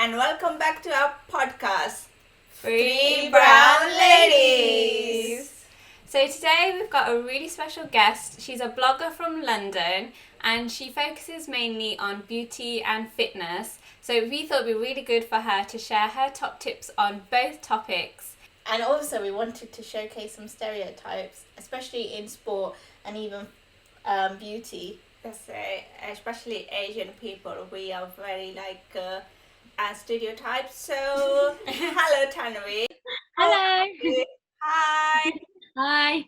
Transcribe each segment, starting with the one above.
and welcome back to our podcast, Three Brown Ladies. So today we've got a really special guest. She's a blogger from London and she focuses mainly on beauty and fitness. So we thought it'd be really good for her to share her top tips on both topics. And also we wanted to showcase some stereotypes, especially in sport and even beauty. That's right, especially Asian people. We are very stereotypes. So, hello, Tanvi. Hello. Hi. Hi.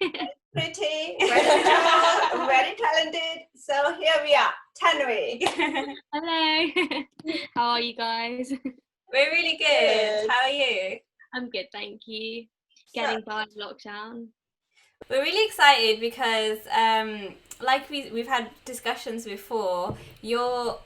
Pretty, very tall, very talented. So here we are, Tanvi. Hello. How are you guys? We're really good. Good. How are you? I'm good, thank you. Getting by lockdown. We're really excited because, like we've had discussions before, your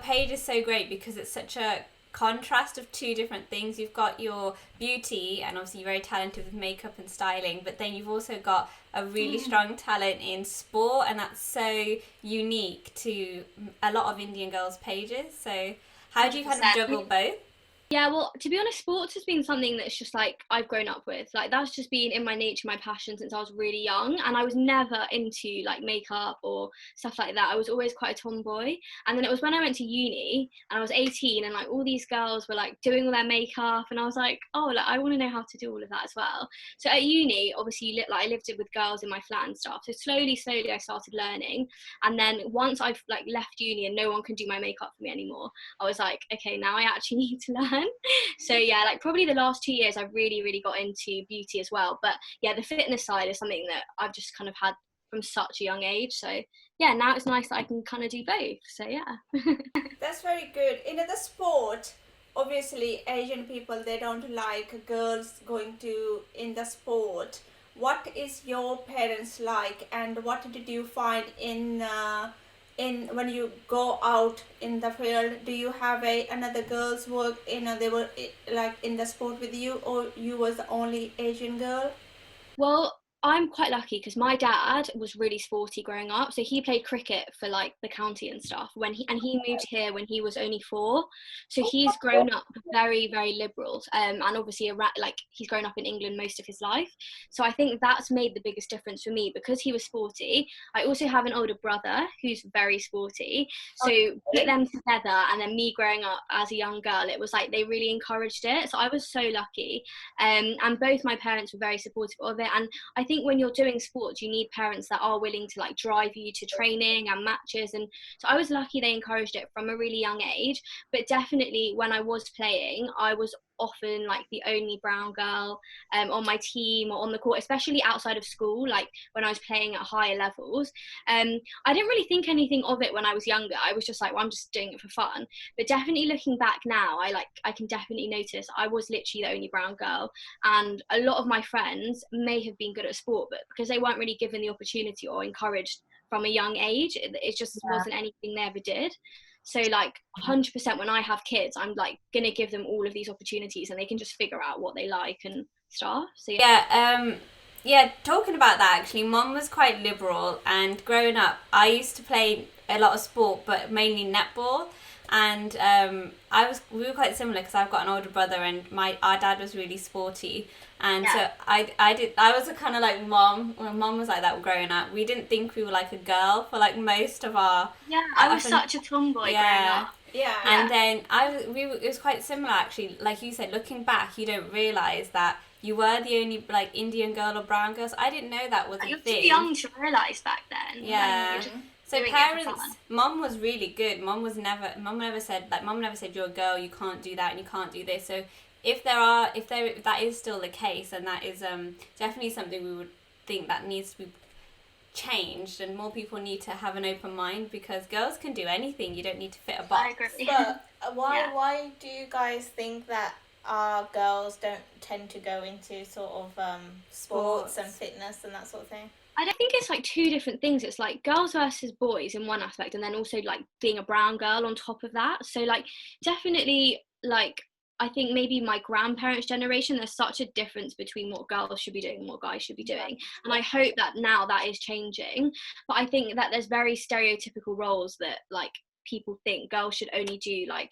page is so great because it's such a contrast of two different things. You've got your beauty, and obviously you're very talented with makeup and styling, but then you've also got a really strong talent in sport, and that's so unique to a lot of Indian girls' pages. So how do you kind of 100%. juggle both? Yeah, well, to be honest, sports has been something that's just like I've grown up with. Like that's just been in my nature, my passion since I was really young. And I was never into like makeup or stuff like that. I was always quite a tomboy. And then it was when I went to uni and I was 18 and like all these girls were like doing all their makeup and I was like, oh, like I want to know how to do all of that as well. So at uni, obviously, I lived it with girls in my flat and stuff. So slowly, I started learning. And then once I've like left uni and no one can do my makeup for me anymore, I was like, okay, now I actually need to learn. So yeah, like probably the last 2 years I've really got into beauty as well. But yeah, the fitness side is something that I've just kind of had from such a young age. So yeah, now it's nice that I can kind of do both. So yeah. That's very good. In the sport, obviously Asian people, they don't like girls going to in the sport. What is your parents like, and what did you find in when you go out in the field? Do you have another girls work they were like in the sport with you, or you was the only Asian girl? Well, I'm quite lucky because my dad was really sporty growing up. So he played cricket for like the county and stuff he moved here when he was only 4. So he's grown up very liberal. And obviously like he's grown up in England most of his life. So I think that's made the biggest difference for me because he was sporty. I also have an older brother who's very sporty. So put them together and then me growing up as a young girl, it was like they really encouraged it. So I was so lucky. And both my parents were very supportive of it. And I think when you're doing sports, you need parents that are willing to like drive you to training and matches. And so I was lucky they encouraged it from a really young age. But definitely when I was playing, I was often like the only brown girl on my team or on the court, especially outside of school, like when I was playing at higher levels. I didn't really think anything of it when I was younger. I was just like, well, I'm just doing it for fun. But definitely looking back now, I can definitely notice I was literally the only brown girl, and a lot of my friends may have been good at sport, but because they weren't really given the opportunity or encouraged from a young age, it just wasn't anything they ever did. So like 100% when I have kids, I'm like gonna give them all of these opportunities and they can just figure out what they like and stuff. So Yeah, talking about that actually, Mum was quite liberal, and growing up I used to play a lot of sport but mainly netball, and we were quite similar because I've got an older brother and our dad was really sporty, and so I was a kind of like Mum. Well, Mum was like that growing up. We didn't think we were like a girl for like most of our I was such a tomboy growing up. Yeah. And then it was quite similar actually. Like you said, looking back, you don't realise that you were the only like Indian girl or brown girl. So I didn't know that was a You're thing. too young to realise back then. Yeah. Like, So doing it for parents, fun. Mum was really good. Mum never said you're a girl, you can't do that and you can't do this. So if that is still the case, and that is definitely something we would think that needs to be changed, and more people need to have an open mind, because girls can do anything. You don't need to fit a box. I agree. But why Yeah. why do you guys think that our girls don't tend to go into sort of sports and fitness and that sort of thing? I don't think it's like two different things. It's like girls versus boys in one aspect, and then also like being a brown girl on top of that. So like definitely like I think maybe my grandparents' generation, there's such a difference between what girls should be doing and what guys should be doing. And I hope that now that is changing. But I think that there's very stereotypical roles that like people think girls should only do like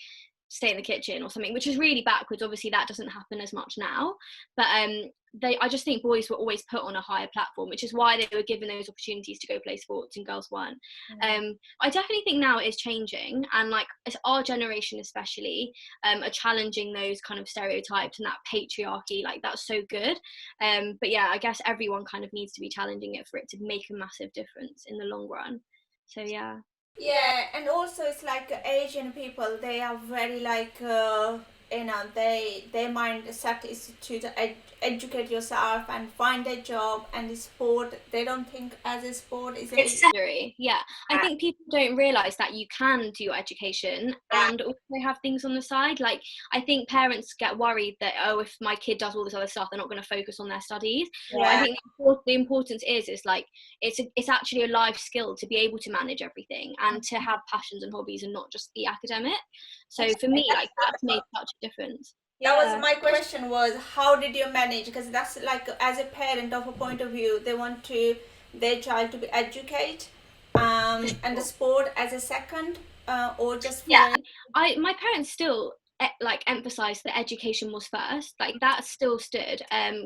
stay in the kitchen or something, which is really backwards. Obviously that doesn't happen as much now, but I just think boys were always put on a higher platform, which is why they were given those opportunities to go play sports and girls weren't. I definitely think now it is changing, and like it's our generation especially are challenging those kind of stereotypes and that patriarchy. Like that's so good. But yeah, I guess everyone kind of needs to be challenging it for it to make a massive difference in the long run. So yeah. Yeah, and also it's like Asian people, they are very like their mindset is to educate yourself and find a job, and the sport they don't think as a sport is a It's secondary. Yeah, I think people don't realize that you can do your education and also have things on the side. Like I think parents get worried that, oh, if my kid does all this other stuff, they're not going to focus on their studies. I think the importance is like it's actually a life skill to be able to manage everything and to have passions and hobbies and not just be academic. So for me, like that's made such a difference. That was my question, was how did you manage, because that's like as a parent of a point of view, they want to their child to be educated and the sport as a second or just my parents still like emphasized that education was first. Like that still stood.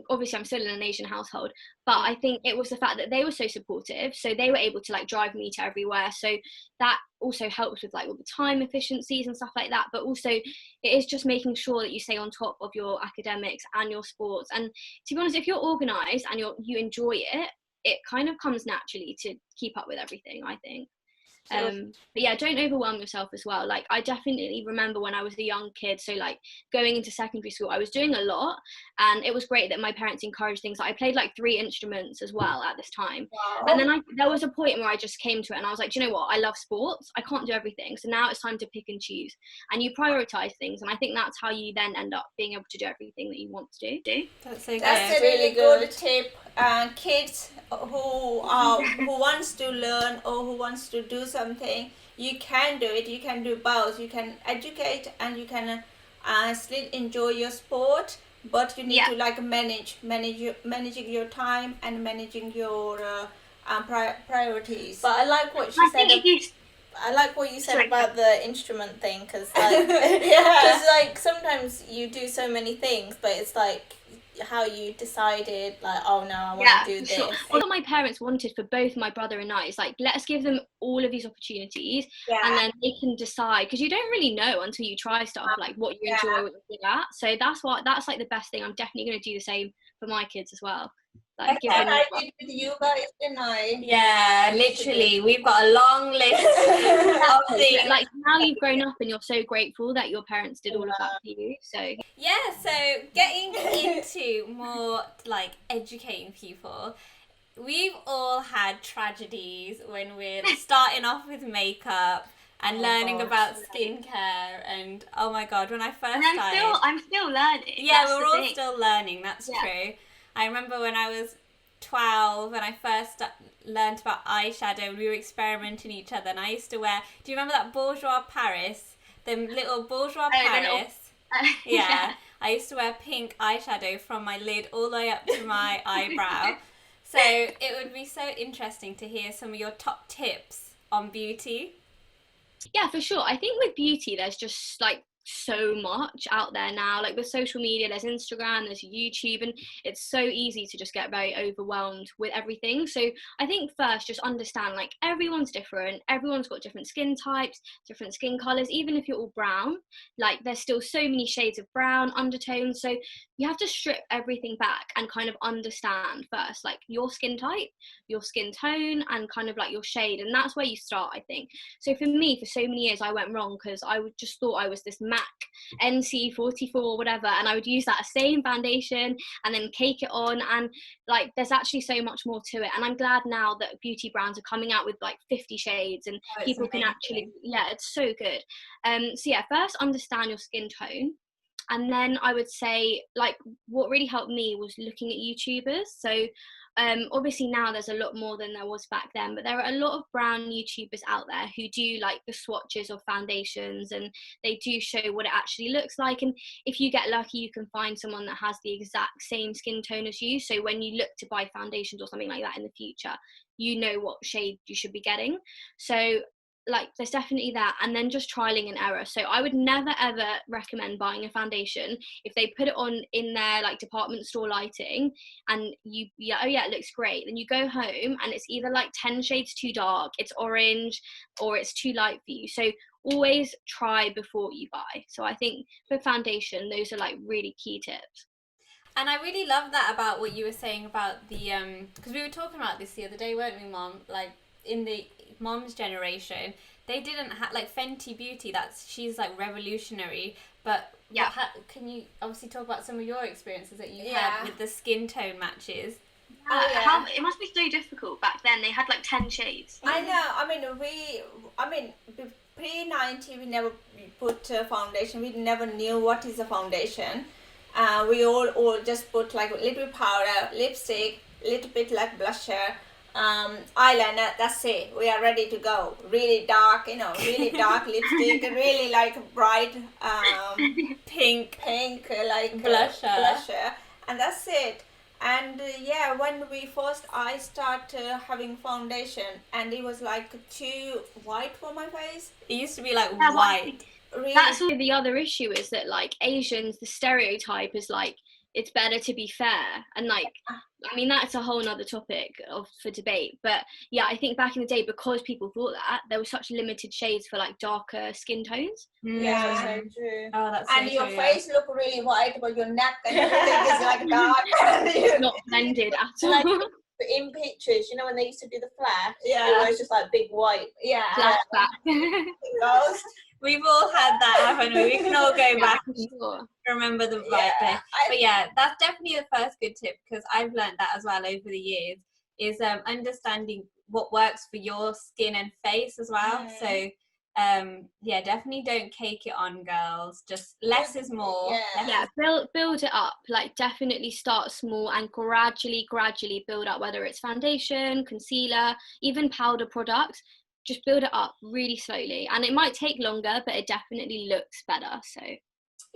Obviously I'm still in an Asian household, but I think it was the fact that they were so supportive, so they were able to like drive me to everywhere, so that also helps with like all the time efficiencies and stuff like that. But also it is just making sure that you stay on top of your academics and your sports, and to be honest, if you're organized and you enjoy it, it kind of comes naturally to keep up with everything, I think. But yeah, don't overwhelm yourself as well. Like I definitely remember when I was a young kid, so like going into secondary school, I was doing a lot, and it was great that my parents encouraged things. I played like 3 instruments as well at this time. And then there was a point where I just came to it and I was like, do you know what, I love sports, I can't do everything, so now it's time to pick and choose, and you prioritize things, and I think that's how you then end up being able to do everything that you want to do. That's so good. That's a really good tip. Kids who wants to learn or who wants to do something, you can do it. You can do both. You can educate and you can still enjoy your sport, but you need to like managing your time and managing your priorities. But I like what she said. I like what you said about the instrument thing, because like, like sometimes you do so many things, but it's like how you decided, like, oh no, I want to do this. What my parents wanted for both my brother and I is like, let's give them all of these opportunities, and then they can decide, because you don't really know until you try stuff, like what you enjoy, what you're good at. So that's like the best thing. I'm definitely going to do the same for my kids as well. Like, I did with you guys, didn't I? Yeah, literally. We've got a long list of things. Like now you've grown up and you're so grateful that your parents did all of that for you. So so getting into more like educating people, we've all had tragedies when we're starting off with makeup and learning about skincare, and oh my god, when I first started, I'm still learning. Yeah, we're all still learning. That's true. I remember when I was 12 and I first learned about eyeshadow, we were experimenting each other, and I used to wear, do you remember that Bourjois Paris? Them little Bourjois Paris? Yeah. I used to wear pink eyeshadow from my lid all the way up to my eyebrow. So it would be so interesting to hear some of your top tips on beauty. Yeah, for sure. I think with beauty, there's just like so much out there now, like with social media, there's Instagram, there's YouTube, and it's so easy to just get very overwhelmed with everything. So I think first, just understand like everyone's different, everyone's got different skin types, different skin colors. Even if you're all brown, like there's still so many shades of brown, undertones. So you have to strip everything back and kind of understand first like your skin type, your skin tone, and kind of like your shade, and that's where you start, I think. So for me, for so many years I went wrong because I just thought I was this MAC NC44 or whatever, and I would use that same foundation and then cake it on, and like there's actually so much more to it. And I'm glad now that beauty brands are coming out with like 50 shades, and people can actually, it's so good. So yeah, first understand your skin tone. And then I would say like what really helped me was looking at YouTubers. So obviously now there's a lot more than there was back then, but there are a lot of brown YouTubers out there who do like the swatches of foundations, and they do show what it actually looks like. And if you get lucky, you can find someone that has the exact same skin tone as you, so when you look to buy foundations or something like that in the future, you know what shade you should be getting. So like there's definitely that, and then just trialing and error. So I would never ever recommend buying a foundation if they put it on in their like department store lighting and oh yeah, it looks great, then you go home and it's either like 10 shades too dark, it's orange, or it's too light for you. So always try before you buy. So I think for foundation, those are like really key tips. And I really love that about what you were saying about the because we were talking about this the other day, weren't we, Mom? Like in the Mom's generation, they didn't have like Fenty Beauty. She's like revolutionary. But yeah, can you obviously talk about some of your experiences that you had with the skin tone matches? It must be so difficult back then. They had like 10 shades. I know. Pre-90, we never put foundation. We never knew what is a foundation. We all just put like a little powder, lipstick, little bit like blusher, eyeliner. That's it. We are ready to go. Really dark, really dark lipstick, really like bright pink like blusher, and that's it. And when I started having foundation, and it was like too white for my face. It used to be like white. Really? That's all. The other issue is that like Asians, the stereotype is like it's better to be fair, and like I mean that's a whole nother topic for debate. But yeah, I think back in the day, because people thought that, there were such limited shades for like darker skin tones. Yeah, so true. Oh, that's so and your true, face look really white, but your neck and everything is like dark. Not blended at all. Like, in pictures, when they used to do the flash, it was just like big white. Yeah. Flashback. We've all had that, haven't we? We can all go back and sure. remember the right bit. But yeah, that's definitely the first good tip, because I've learned that as well over the years, is understanding what works for your skin and face as well. So definitely don't cake it on, girls. Just less is more. Build it up. Like definitely start small and gradually build up, whether it's foundation, concealer, even powder products. Just build it up really slowly, and it might take longer, but it definitely looks better. So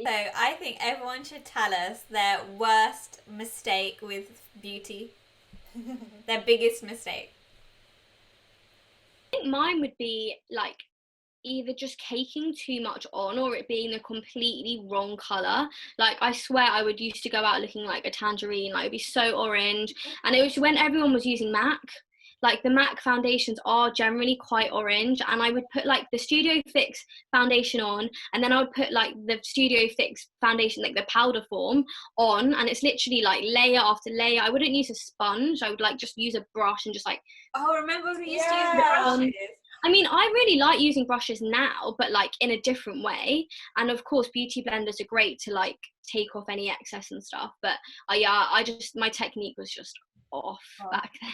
I think everyone should tell us their worst mistake with beauty. Their biggest mistake. I think mine would be like either just caking too much on, or it being a completely wrong colour. Like I swear I would used to go out looking like a tangerine, like it'd be so orange, and it was when everyone was using MAC. Like the MAC foundations are generally quite orange, and I would put like the Studio Fix foundation on, and then I would put like the Studio Fix foundation, like the powder form, on, and it's literally like layer after layer. I wouldn't use a sponge. I would like just use a brush and just like. Oh, remember we used to use brushes? I mean, I really like using brushes now, but like in a different way. And of course, beauty blenders are great to like take off any excess and stuff. But my technique was just off back then.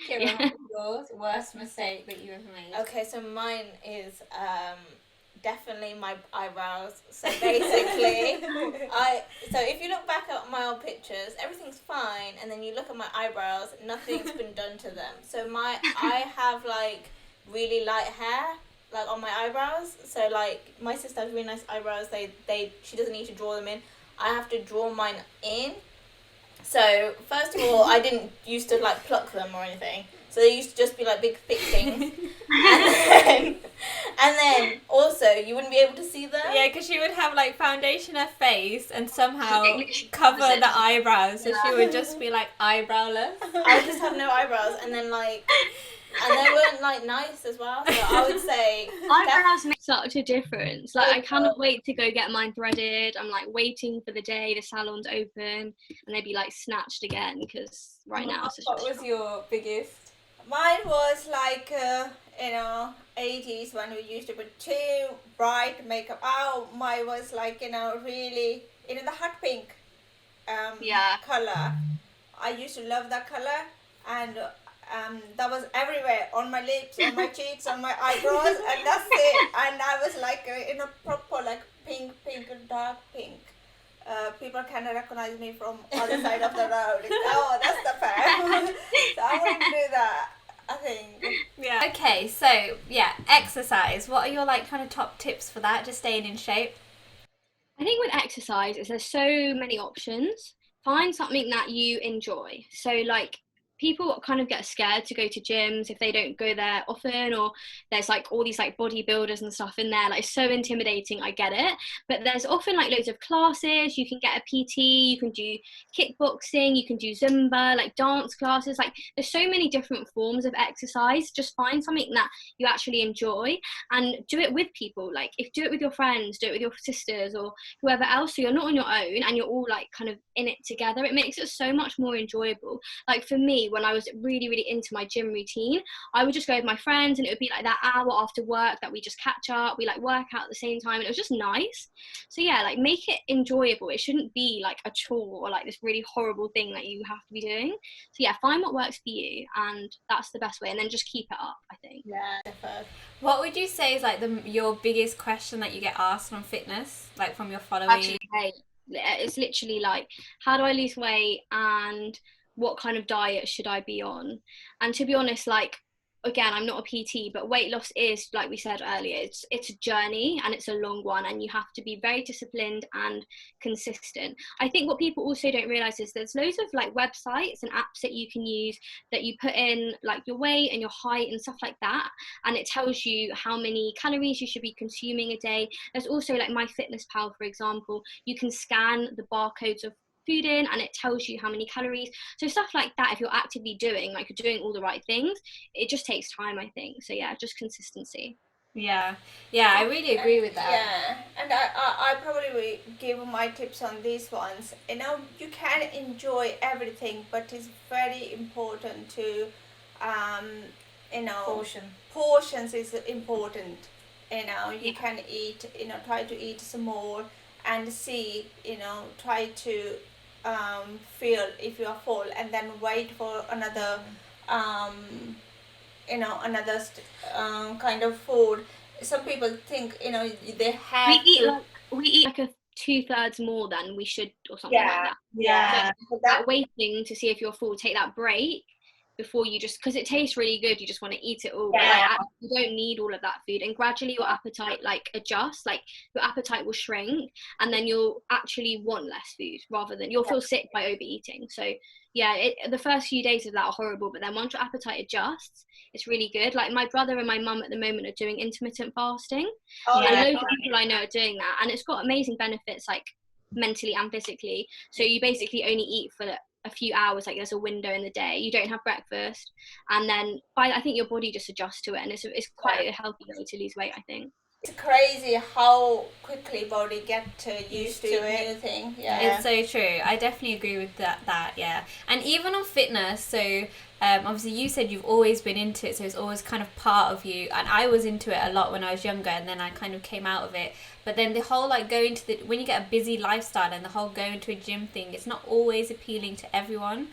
Kira, yours worst mistake that you ever made? Okay, so mine is definitely my eyebrows. So basically, so if you look back at my old pictures, everything's fine, and then you look at my eyebrows, nothing's been done to them. So I have like really light hair, like on my eyebrows. So like my sister has really nice eyebrows. She doesn't need to draw them in. I have to draw mine in. So first of all, I didn't used to like pluck them or anything. So they used to just be like big thick things. and then also you wouldn't be able to see them. Yeah, because she would have like foundation her face and somehow cover the eyebrows. So she would just be like eyebrowless. I would just have no eyebrows, and then like. And they weren't like nice as well, so I would say eyebrows make such a difference. Like I cannot wait to go get mine threaded. I'm like waiting for the day the salon's open and they'd be like snatched again, because right now it's what was your biggest? Mine was like 80s when we used to put too bright makeup. Oh, mine was like really the hot pink color. I used to love that color, and that was everywhere, on my lips, on my cheeks, on my eyebrows, and that's it. And I was like in a proper like pink, dark pink. People can recognize me from other side of the road. Oh, that's the fair. So I wouldn't do that, I think. Yeah. Okay, so exercise. What are your like kind of top tips for that? Just staying in shape. I think with exercise is there's so many options. Find something that you enjoy. So like, people kind of get scared to go to gyms if they don't go there often, or there's like all these like bodybuilders and stuff in there, like it's so intimidating. I get it, but there's often like loads of classes. You can get a PT, you can do kickboxing, you can do Zumba, like dance classes. Like there's so many different forms of exercise. Just find something that you actually enjoy and do it with people. Like if do it with your friends, do it with your sisters or whoever else, so you're not on your own and you're all like kind of in it together. It makes it so much more enjoyable. Like for me, when I was really into my gym routine, I would just go with my friends and it would be like that hour after work that we just catch up, we like work out at the same time, and it was just nice. So yeah, like make it enjoyable. It shouldn't be like a chore or like this really horrible thing that you have to be doing. So yeah, find what works for you, and that's the best way, and then just keep it up, I think. Yeah, definitely. What would you say is like your biggest question that you get asked on fitness, like from your following? Actually, it's literally like, how do I lose weight and what kind of diet should I be on? And to be honest, like, again, I'm not a PT, but weight loss is, like we said earlier, it's a journey and it's a long one, and you have to be very disciplined and consistent. I think what people also don't realize is there's loads of like websites and apps that you can use that you put in like your weight and your height and stuff like that, and it tells you how many calories you should be consuming a day. There's also like MyFitnessPal, for example. You can scan the barcodes of food in and it tells you how many calories. So stuff like that, if you're actively doing, like you're doing all the right things, it just takes time, I think. So yeah, just consistency. Yeah, I really agree with that. Yeah, and I probably will give my tips on these ones. You know, you can enjoy everything, but it's very important to you know, portions is important. You know, you can eat, you know, try to eat some more and see, you know, try to feel if you are full, and then wait for another you know, another kind of food. Some people think, you know, they have we eat like a 2/3 more than we should or something like that. Yeah. So that waiting to see if you're full, take that break before you just, because it tastes really good, you just want to eat it all. But like, you don't need all of that food, and gradually your appetite like adjusts, like your appetite will shrink, and then you'll actually want less food rather than you'll feel sick by overeating. So yeah, the first few days of that are horrible, but then once your appetite adjusts, it's really good. Like my brother and my mum at the moment are doing intermittent fasting, and loads of people I know are doing that, and it's got amazing benefits, like mentally and physically. So you basically only eat for a few hours, like there's a window in the day, you don't have breakfast, and then I think your body just adjusts to it, and it's quite a healthy way to lose weight, I think. It's crazy how quickly body get used to a new thing. It's so true. I definitely agree with that, yeah. And even on fitness, so obviously you said you've always been into it, so it's always kind of part of you, and I was into it a lot when I was younger, and then I kind of came out of it. But then the whole like going to when you get a busy lifestyle and the whole going to a gym thing, it's not always appealing to everyone.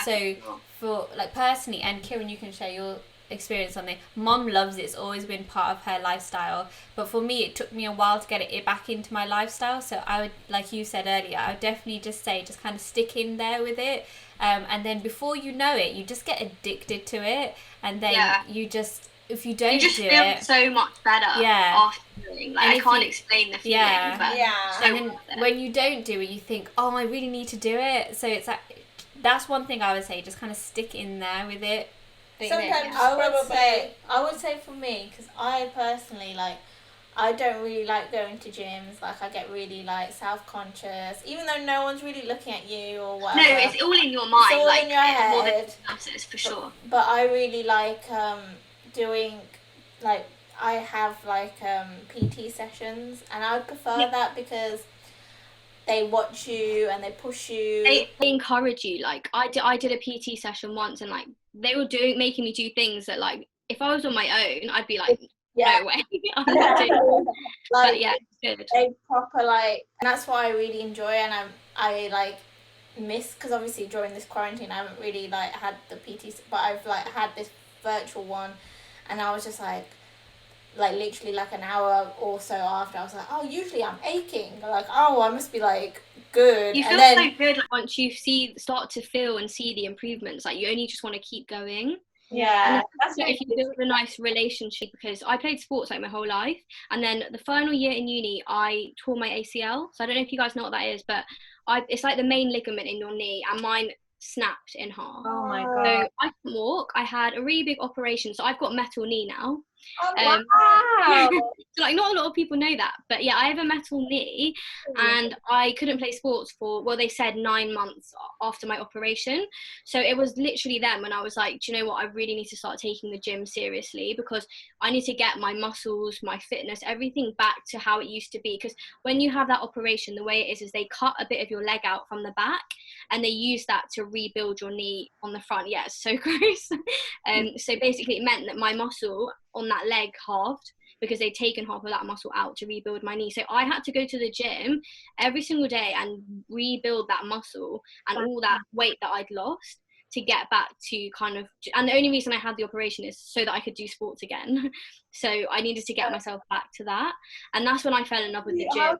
So for like personally, and Kieran, you can share your experience on it. Mom loves it, it's always been part of her lifestyle, but for me it took me a while to get it back into my lifestyle. So I would, like you said earlier, I would definitely just say just kind of stick in there with it, and then before you know it, you just get addicted to it, and then you just, if you don't do feel it, so much better after doing. Like, I can't explain the feeling, but so and then when you don't do it, you think, oh, I really need to do it. So it's like, that's one thing I would say, just kind of stick in there with it. Sometimes I would say for me, because I personally, like, I don't really like going to gyms. Like, I get really like self-conscious, even though no one's really looking at you or whatever. No, it's all in your mind. It's all like, in your head. More than else, for sure. But I really like doing, like, I have like PT sessions, and I would prefer that because they watch you and they push you. They encourage you. Like I did a PT session once, and like they were making me do things that, like, if I was on my own, I'd be like, no way. I'm not doing it. Like, but yeah, it's good. They proper, like, and that's what I really enjoy, and I like miss, because obviously during this quarantine I haven't really like had the PTs, but I've like had this virtual one, and I was just like literally like an hour or so after, I was like, oh, usually I'm aching, like, oh, I must be like good. You feel so good, like, once you start to feel and see the improvements, like you only just want to keep going. Yeah, that's if you build a nice relationship, because I played sports like my whole life, and then the final year in uni I tore my ACL. So I don't know if you guys know what that is, but it's like the main ligament in your knee, and mine snapped in half. Oh my So god. I can walk. I had a really big operation, so I've got metal knee now. Oh, Wow. So like not a lot of people know that, but yeah, I have a metal knee, and I couldn't play sports for, well, they said 9 months after my operation. So it was literally then when I was like, do you know what, I really need to start taking the gym seriously, because I need to get my muscles, my fitness, everything back to how it used to be. Because when you have that operation, the way it is they cut a bit of your leg out from the back and they use that to rebuild your knee on the front. Yeah, it's so gross. So basically it meant that my muscle on that leg halved, because they'd taken half of that muscle out to rebuild my knee. So I had to go to the gym every single day and rebuild that muscle and all that weight that I'd lost to get back to kind of, and the only reason I had the operation is so that I could do sports again. So I needed to get myself back to that, and that's when I fell in love with the gym.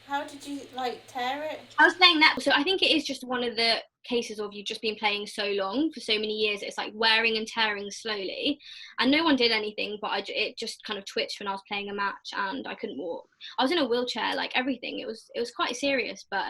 How did you like tear it? I was playing netball, so I think it is just one of the cases of you just been playing so long for so many years. It's like wearing and tearing slowly, and no one did anything, but it just kind of twitched when I was playing a match and I couldn't walk. I was in a wheelchair, like everything. It was quite serious, but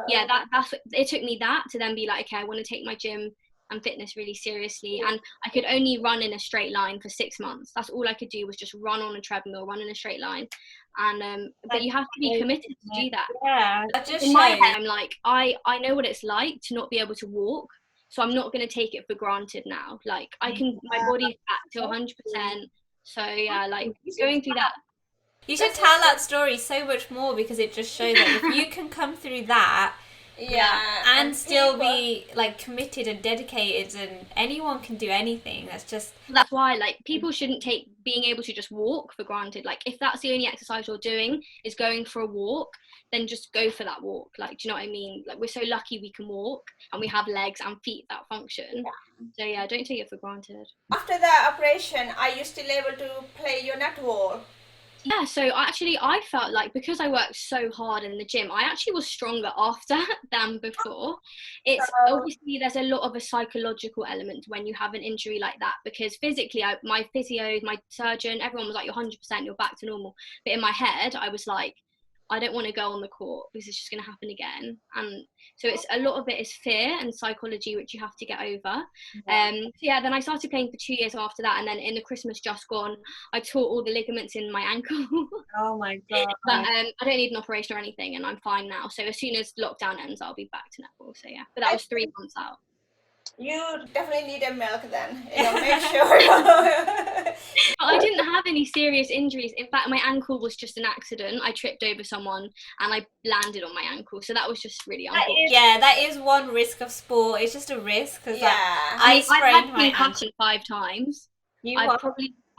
yeah, that's it. Took me that to then be like, okay, I want to take my gym and fitness really seriously. And I could only run in a straight line for 6 months. That's all I could do, was just run on a treadmill, run in a straight line. And but you have to be committed to do that. Yeah, that just in my shows. head, I'm like, I know what it's like to not be able to walk, so I'm not going to take it for granted now. Like, I can, my body's back to 100%. So yeah, like going through that. You should tell that story so much more, because it just shows that if you can come through that, and still be like committed and dedicated, and anyone can do anything. That's why, like, people shouldn't take being able to just walk for granted. Like, if that's the only exercise you're doing is going for a walk, then just go for that walk. Like, do you know what I mean? Like, we're so lucky we can walk and we have legs and feet that function. So yeah, don't take it for granted. After the operation, are you still able to play your netball? Yeah, so I felt like, because I worked so hard in the gym, I actually was stronger after than before. It's obviously, there's a lot of a psychological element when you have an injury like that, because physically, my physio, my surgeon, everyone was like, you're 100%, you're back to normal. But in my head, I was like, I don't want to go on the court because it's just going to happen again. And so it's a lot of it is fear and psychology, which you have to get over. So yeah, then I started playing for 2 years after that, and then in the Christmas just gone, I tore all the ligaments in my ankle. Oh my god. But I don't need an operation or anything, and I'm fine now. So as soon as lockdown ends, I'll be back to netball. So yeah, but that was 3 months out. You definitely need a milk then. Make sure. I didn't have any serious injuries. In fact, my ankle was just an accident. I tripped over someone and I landed on my ankle. So that was just really unfortunate. That is one risk of sport. It's just a risk. Cause I sprained I've had my concussion ankle 5 times.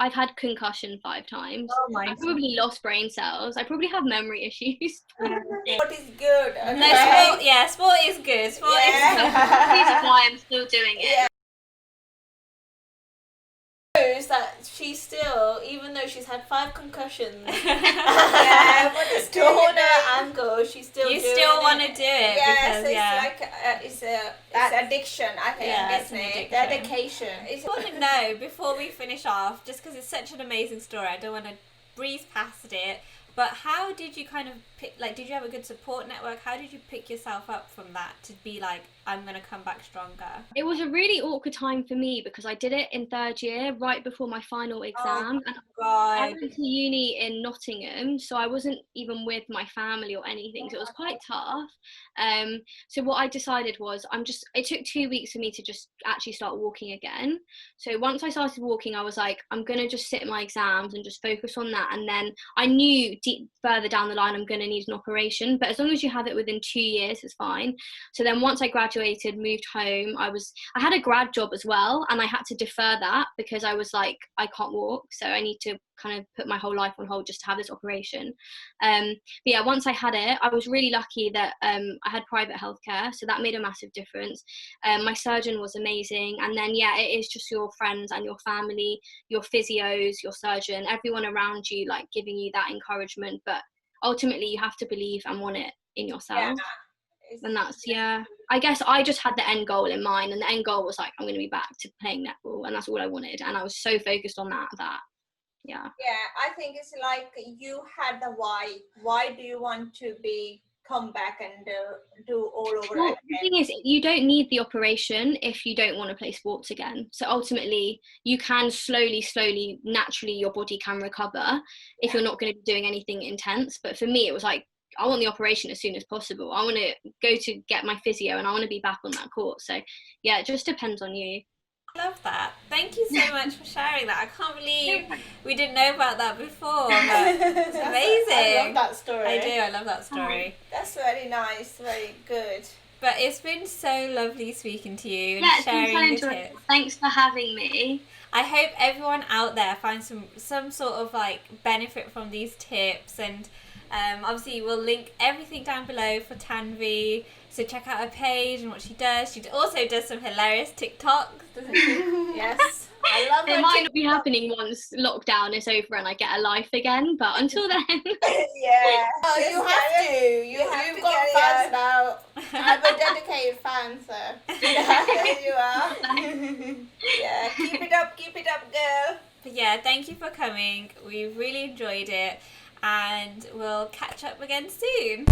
I've had concussion 5 times. Oh my I probably lost brain cells. I probably have memory issues. Sport is good. Okay? No, sport is good. Sport is good. This is why I'm still doing it. Shows that she's still, even though she's had 5 concussions, But it's torn her ankle, she's still You doing still it. want to do it Yes, because it's like it's addiction. I think, it's isn't an it? addiction. Dedication. I want to know, before we finish off, just because it's such an amazing story, I don't want to breeze past it, but how did you kind of pick, like, did you have a good support network? How did you pick yourself up from that to be like, I'm going to come back stronger? It was a really awkward time for me because I did it in 3rd year, right before my final exam. And I went to uni in Nottingham, so I wasn't even with my family or anything, so it was quite tough. So what I decided was, it took 2 weeks for me to just actually start walking again. So once I started walking, I was like, I'm going to just sit my exams and just focus on that. And then I knew further down the line I'm going to need an operation, but as long as you have it within 2 years, it's fine. So then once I graduated, moved home, I had a grad job as well, and I had to defer that because I was like, I can't walk, so I need to kind of put my whole life on hold just to have this operation. But yeah, once I had it, I was really lucky that I had private healthcare, so that made a massive difference. My surgeon was amazing, and then yeah, it is just your friends and your family, your physios, your surgeon, everyone around you, like giving you that encouragement. But ultimately you have to believe and want it in yourself. And that's, I guess I just had the end goal in mind, and the end goal was like, I'm going to be back to playing netball, and that's all I wanted, and I was so focused on that I think it's like you had the why do you want to come back and do all over Well, again? the thing is, you don't need the operation if you don't want to play sports again. So ultimately, you can slowly, naturally, your body can recover if you're not going to be doing anything intense. But for me, it was like, I want the operation as soon as possible. I want to go to get my physio and I want to be back on that court. So yeah, it just depends on you. I love that. Thank you so much for sharing that. I can't believe we didn't know about that before. But it's amazing. I love that story. I do. I love that story. That's very nice, very good. But it's been so lovely speaking to you and Yeah, it's been sharing so the enjoyable. tips. Thanks for having me. I hope everyone out there finds some sort of like benefit from these tips, and obviously we'll link everything down below for Tanvi, so check out her page and what she does. She also does some hilarious TikToks, doesn't she? Yes. I love It her might not be happening once lockdown is over and I get a life again, but until then. Yeah. Oh, Just you have to. have You've to got carry fans on. now. I'm a dedicated fan, so. Yeah, there you are. Yeah, keep it up, girl. But yeah, thank you for coming. We really enjoyed it, and we'll catch up again soon.